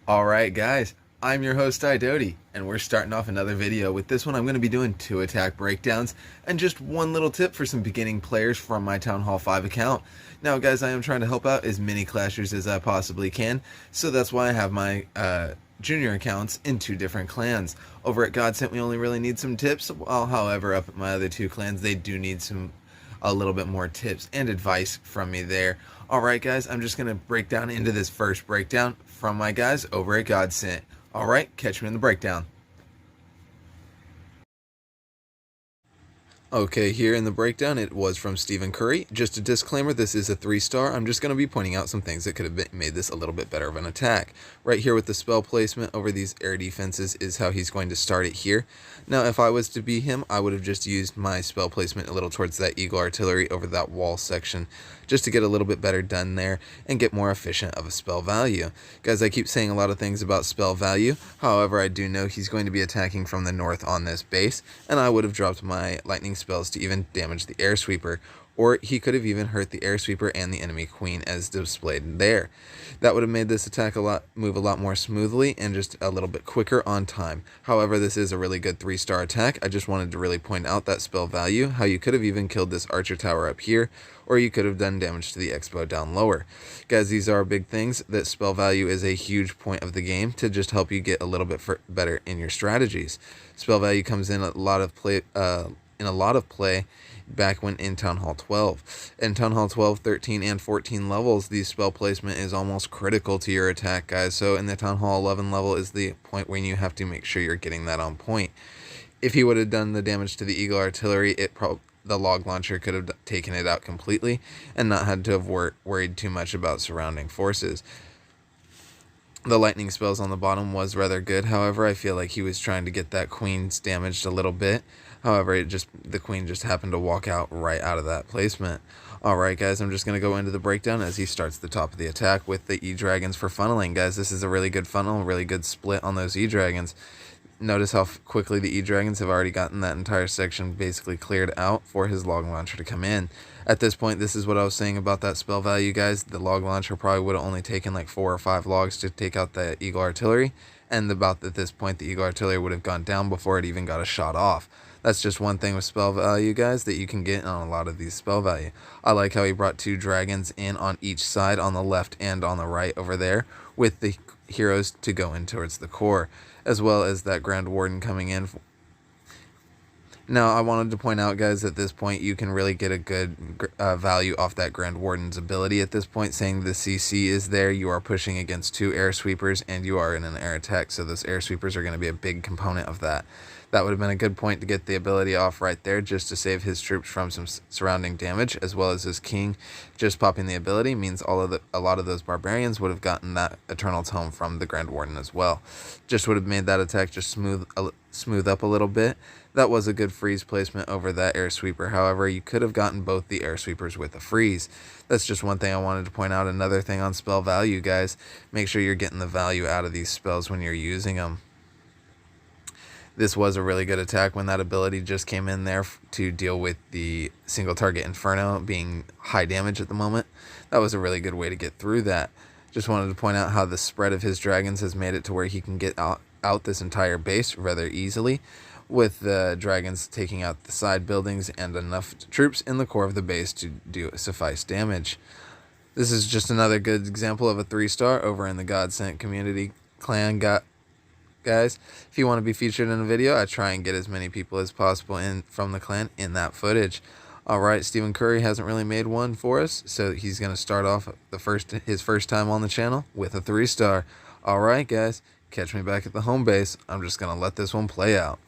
Alright guys, I'm your host idoety, and we're starting off another video. With this one I'm going to be doing 2 attack breakdowns, and just one little tip for some beginning players from my Town Hall 5 account. Now guys, I am trying to help out as many clashers as I possibly can, so that's why I have my junior accounts in 2 different clans. Over at Godsent we only really need some tips, while however up at my other 2 clans they do need a little bit more tips and advice from me there. Alright guys, I'm just going to break down into this first breakdown from my guys over at Godsent. Alright, catch me in the breakdown. Okay, here in the breakdown, it was from Stephen Curry. Just a disclaimer, this is a 3-star. I'm just going to be pointing out some things that could have made this a little bit better of an attack. Right here with the spell placement over these air defenses is how he's going to start it here. Now, if I was to be him, I would have just used my spell placement a little towards that eagle artillery over that wall section, just to get a little bit better done there and get more efficient of a spell value. Guys, I keep saying a lot of things about spell value. However, I do know he's going to be attacking from the north on this base, and I would have dropped my lightning spells to even damage the air sweeper, or he could have even hurt the air sweeper and the enemy queen as displayed there. That would have made this attack move a lot more smoothly and just a little bit quicker on time. However, this is a really good 3-star attack. I just wanted to really point out that spell value, how you could have even killed this archer tower up here, or you could have done damage to the expo down lower. Guys, these are big things. That spell value is a huge point of the game to just help you get a little bit better in your strategies. Spell value comes in a lot of play back when in Town Hall 12. In Town Hall 12, 13, and 14 levels, the spell placement is almost critical to your attack, guys. So in the Town Hall 11 level is the point when you have to make sure you're getting that on point. If he would have done the damage to the eagle artillery, the log launcher could have taken it out completely and not had to have worried too much about surrounding forces. The lightning spells on the bottom was rather good. However, I feel like he was trying to get that queen's damaged a little bit. However, the queen just happened to walk out right out of that placement. Alright guys, I'm just going to go into the breakdown as he starts the top of the attack with the E-Dragons for funneling. Guys, this is a really good funnel, really good split on those E-Dragons. Notice how quickly the E-Dragons have already gotten that entire section basically cleared out for his log launcher to come in. At this point, this is what I was saying about that spell value, guys. The log launcher probably would have only taken like 4 or 5 logs to take out the eagle artillery, and about at this point the eagle artillery would have gone down before it even got a shot off. That's just one thing with spell value, guys, that you can get on a lot of these spell value. I like how he brought 2 dragons in on each side, on the left and on the right over there, with the heroes to go in towards the core, as well as that Grand Warden coming in. Now, I wanted to point out, guys, at this point, you can really get a good value off that Grand Warden's ability at this point, saying the CC is there, you are pushing against 2 air sweepers, and you are in an air attack, so those air sweepers are going to be a big component of that. That would have been a good point to get the ability off right there, just to save his troops from some surrounding damage, as well as his king just popping the ability means a lot of those barbarians would have gotten that Eternal Tome from the Grand Warden as well. Just would have made that attack just smooth up a little bit. That was a good freeze placement over that air sweeper. However, you could have gotten both the air sweepers with a freeze. That's just one thing I wanted to point out. Another thing on spell value, guys, make sure you're getting the value out of these spells when you're using them. This was a really good attack when that ability just came in there to deal with the single target Inferno being high damage at the moment. That was a really good way to get through that. Just wanted to point out how the spread of his dragons has made it to where he can get out this entire base rather easily, with the dragons taking out the side buildings and enough troops in the core of the base to do suffice damage. This is just another good example of a 3-star over in the Godsent community clan. Guys, if you want to be featured in a video, I try and get as many people as possible from the clan in that footage. Alright, Stephen Curry hasn't really made one for us, so he's going to start off his first time on the channel with a 3-star. Alright guys, catch me back at the home base. I'm just going to let this one play out.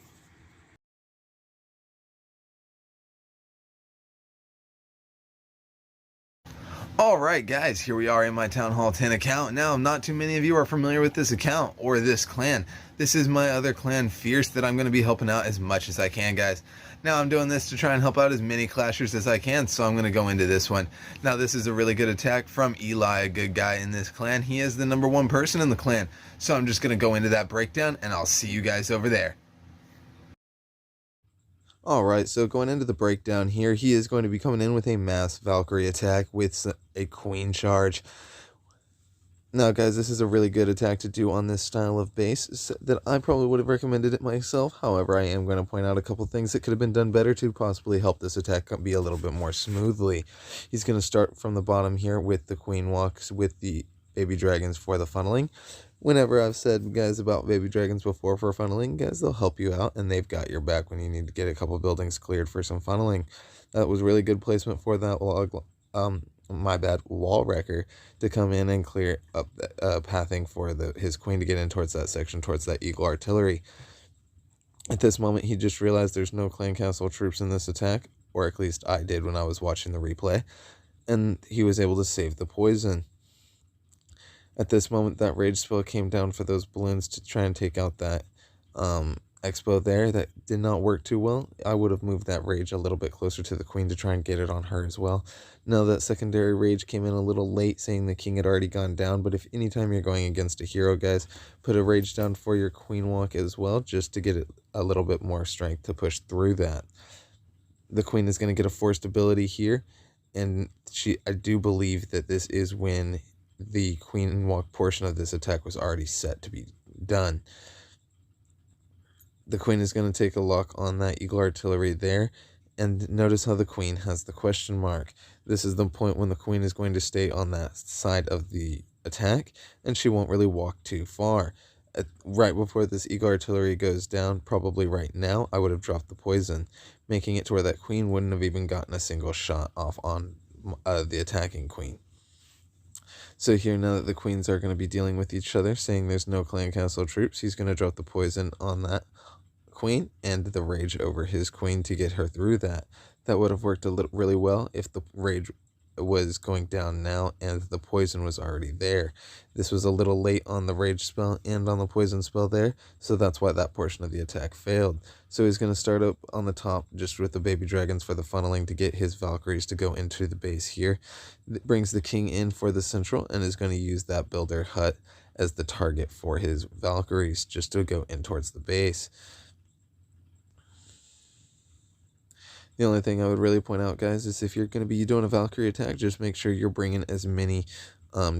Alright guys, here we are in my Town Hall 10 account. Now, not too many of you are familiar with this account or this clan. This is my other clan, Fierce, that I'm going to be helping out as much as I can, guys. Now, I'm doing this to try and help out as many clashers as I can, so I'm going to go into this one. Now, this is a really good attack from Eli, a good guy in this clan. He is the #1 person in the clan, so I'm just going to go into that breakdown, and I'll see you guys over there. Alright, so going into the breakdown here, he is going to be coming in with a mass Valkyrie attack with a queen charge. Now, guys, this is a really good attack to do on this style of base that I probably would have recommended it myself. However, I am going to point out a couple things that could have been done better to possibly help this attack be a little bit more smoothly. He's going to start from the bottom here with the queen walks with the baby dragons for the funneling. Whenever I've said, guys, about baby dragons before for funneling, guys, they'll help you out, and they've got your back when you need to get a couple buildings cleared for some funneling. That was really good placement for that log. Wall wrecker to come in and clear up pathing for his queen to get in towards that section, towards that eagle artillery. At this moment, he just realized there's no clan castle troops in this attack, or at least I did when I was watching the replay, and he was able to save the poison. At this moment, that rage spell came down for those balloons to try and take out that expo there. That did not work too well. I would have moved that rage a little bit closer to the queen to try and get it on her as well. Now that secondary rage came in a little late, saying the king had already gone down, but if anytime you're going against a hero, guys, put a rage down for your queen walk as well, just to get it a little bit more strength to push through that. The queen is going to get a forced ability here, and I do believe that this is when the queen walk portion of this attack was already set to be done. The queen is going to take a lock on that eagle artillery there, and notice how the queen has the question mark. This is the point when the queen is going to stay on that side of the attack, and she won't really walk too far. Right before this eagle artillery goes down, probably right now, I would have dropped the poison, making it to where that queen wouldn't have even gotten a single shot off on the attacking queen. So here, now that the queens are going to be dealing with each other, saying there's no clan castle troops, he's going to drop the poison on that queen and the rage over his queen to get her through that. That would have worked really well if the rage was going down now and the poison was already there. This was a little late on the rage spell and on the poison spell there, so that's why that portion of the attack failed. So he's going to start up on the top just with the baby dragons for the funneling to get his Valkyries to go into the base here. It brings the king in for the central and is going to use that builder hut as the target for his Valkyries just to go in towards the base. The only thing I would really point out, guys, is if you're going to be doing a Valkyrie attack, just make sure you're bringing as many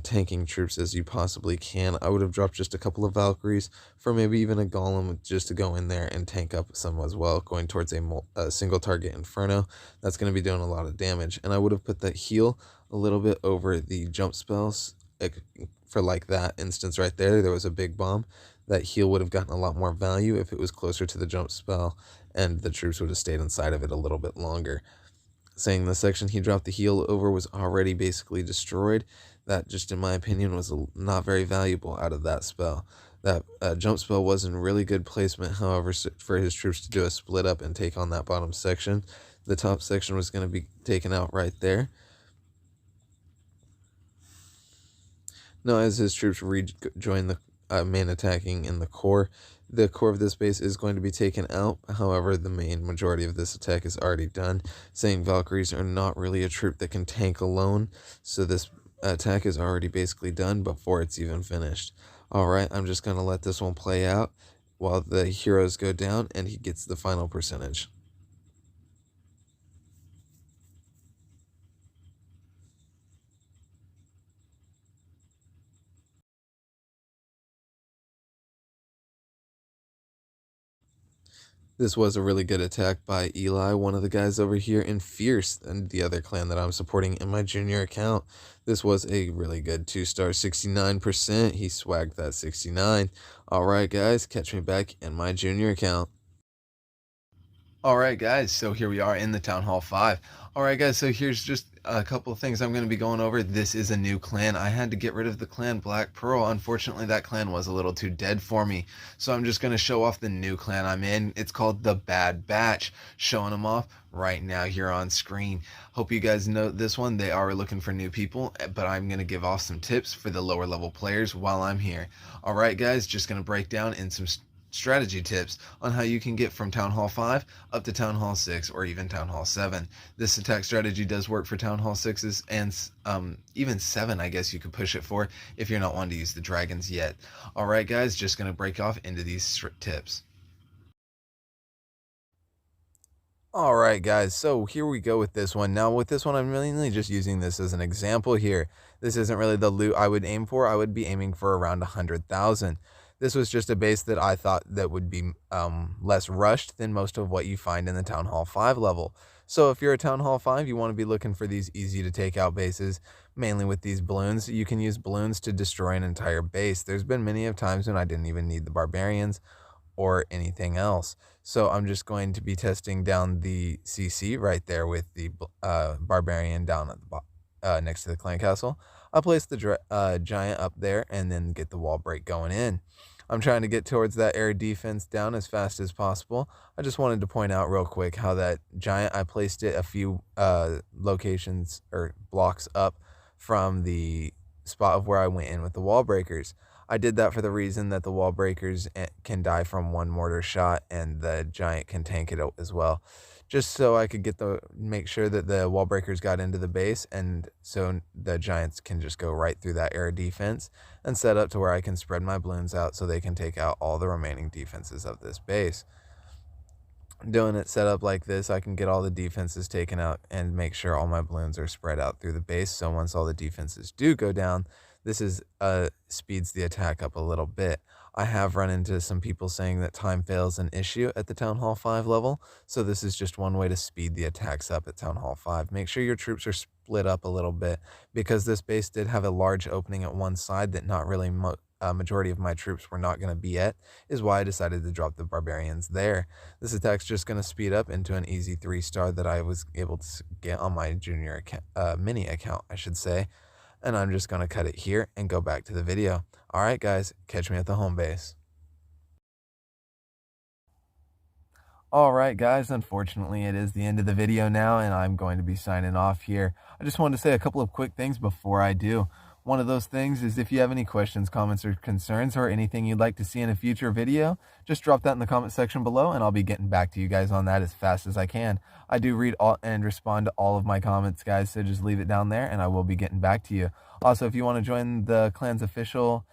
tanking troops as you possibly can. I would have dropped just a couple of Valkyries for maybe even a Golem just to go in there and tank up some as well, going towards a single target Inferno. That's going to be doing a lot of damage. And I would have put that heal a little bit over the jump spells for like that instance right there. There was a big bomb. That heal would have gotten a lot more value if it was closer to the jump spell, and the troops would have stayed inside of it a little bit longer. Saying the section he dropped the heal over was already basically destroyed. That, just in my opinion, was not very valuable out of that spell. That jump spell was in really good placement, however, for his troops to do a split up and take on that bottom section. The top section was going to be taken out right there. Now, as his troops rejoin the main attacking in the core of this base is going to be taken out. However, the main majority of this attack is already done, saying Valkyries are not really a troop that can tank alone, so this attack is already basically done before it's even finished. Alright, I'm just going to let this one play out while the heroes go down and he gets the final percentage. This was a really good attack by Eli, one of the guys over here in Fierce, and the other clan that I'm supporting in my junior account. This was a really good 2-star, 69%. He swagged that 69. Alright guys, catch me back in my junior account. Alright guys, so here we are in the Town Hall 5. Alright guys, so here's just a couple of things I'm going to be going over. This is a new clan. I had to get rid of the clan Black Pearl. Unfortunately, that clan was a little too dead for me. So I'm just going to show off the new clan I'm in. It's called the Bad Batch. Showing them off right now here on screen. Hope you guys know this one. They are looking for new people, but I'm going to give off some tips for the lower level players while I'm here. Alright guys, just going to break down in some strategy tips on how you can get from Town Hall 5 up to Town Hall 6 or even Town Hall 7. This attack strategy does work for Town Hall 6s and even 7, I guess you could push it for if you're not wanting to use the dragons yet. Alright guys, just going to break off into these tips. All right, guys, so here we go with this one. Now, with this one, I'm mainly just using this as an example here. This isn't really the loot I would aim for. I would be aiming for around 100,000. This was just a base that I thought that would be less rushed than most of what you find in the Town Hall 5 level. So if you're a Town Hall 5, you want to be looking for these easy to take out bases, mainly with these balloons. You can use balloons to destroy an entire base. There's been many of times when I didn't even need the barbarians or anything else. So I'm just going to be testing down the CC right there with the barbarian down at the next to the clan castle. I'll place the giant up there and then get the wall break going in. I'm trying to get towards that air defense down as fast as possible. I just wanted to point out real quick how that giant, I placed it a few locations or blocks up from the spot of where I went in with the wall breakers. I did that for the reason that the wall breakers can die from one mortar shot and the giant can tank it as well. Just so I could make sure that the wall breakers got into the base, and so the giants can just go right through that air defense and set up to where I can spread my balloons out so they can take out all the remaining defenses of this base. Doing it set up like this, I can get all the defenses taken out and make sure all my balloons are spread out through the base. So once all the defenses do go down, this is speeds the attack up a little bit. I have run into some people saying that time fail is an issue at the Town Hall 5 level, so this is just one way to speed the attacks up at Town Hall 5. Make sure your troops are split up a little bit, because this base did have a large opening at one side that not really majority of my troops were not going to be at, is why I decided to drop the barbarians there. This attack's just going to speed up into an easy 3-star that I was able to get on my junior account, mini account, I should say. And I'm just going to cut it here and go back to the video. All right, guys, catch me at the home base. All right, guys, unfortunately, it is the end of the video now, and I'm going to be signing off here. I just wanted to say a couple of quick things before I do. One of those things is if you have any questions, comments, or concerns, or anything you'd like to see in a future video, just drop that in the comment section below, and I'll be getting back to you guys on that as fast as I can. I do read all and respond to all of my comments, guys, so just leave it down there, and I will be getting back to you. Also, if you want to join the clan's official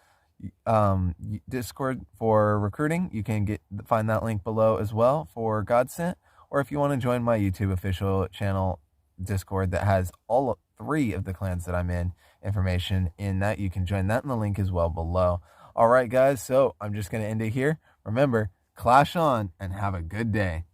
Discord for recruiting, you can find that link below as well for Godsent. Or if you want to join my YouTube official channel Discord that has all 3 of the clans that I'm in information in that, you can join that in the link as well below. All right, guys, so I'm just going to end it here. Remember, clash on and have a good day.